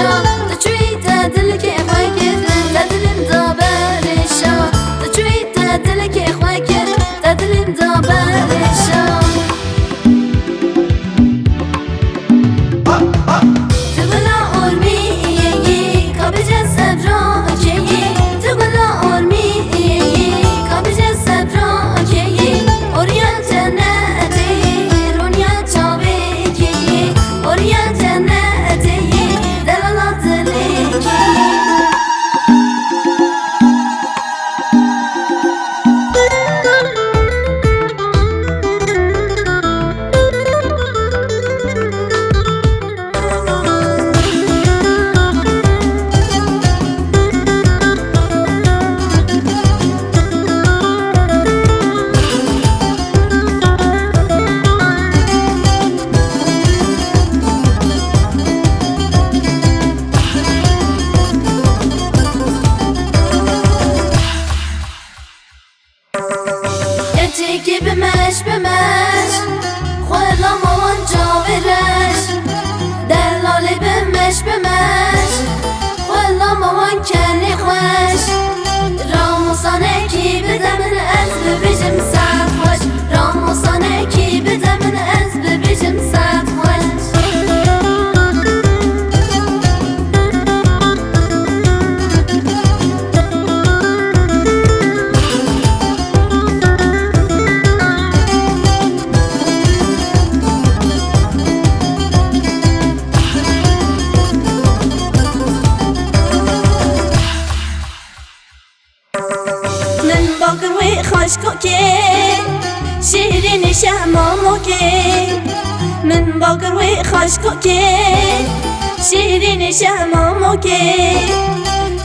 برشا تجوی تدل که خواه کرد تدلم دا برشا تجوی تدل که خواه کرد تدلم دا برشا که بمش خلا موان جاورش دلالی بمش خلا موان کنی خوش راموسانه کی بدمن از ببیجم ساعت خوش راموسانه کی بدمن از ببیجم ساعت خوش خوش کوکی شیرین شمامو کی من باگر وی خوش کوکی شیرین شمامو کی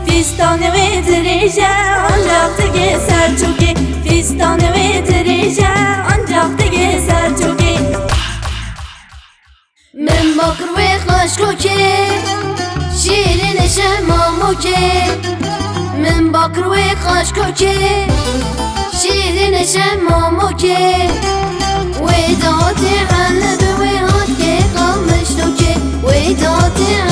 فیستان وی دریجه آنجاق دیگه سر چوکی فیستان وی دریجه آنجاق دیگه سر چوکی من باگر وی خوش کوکی شیرین شمامو کی من باگر وی خوش کوکی شیرین شمامو که وی داتی قلب وی هات که قامش تو که وی داتی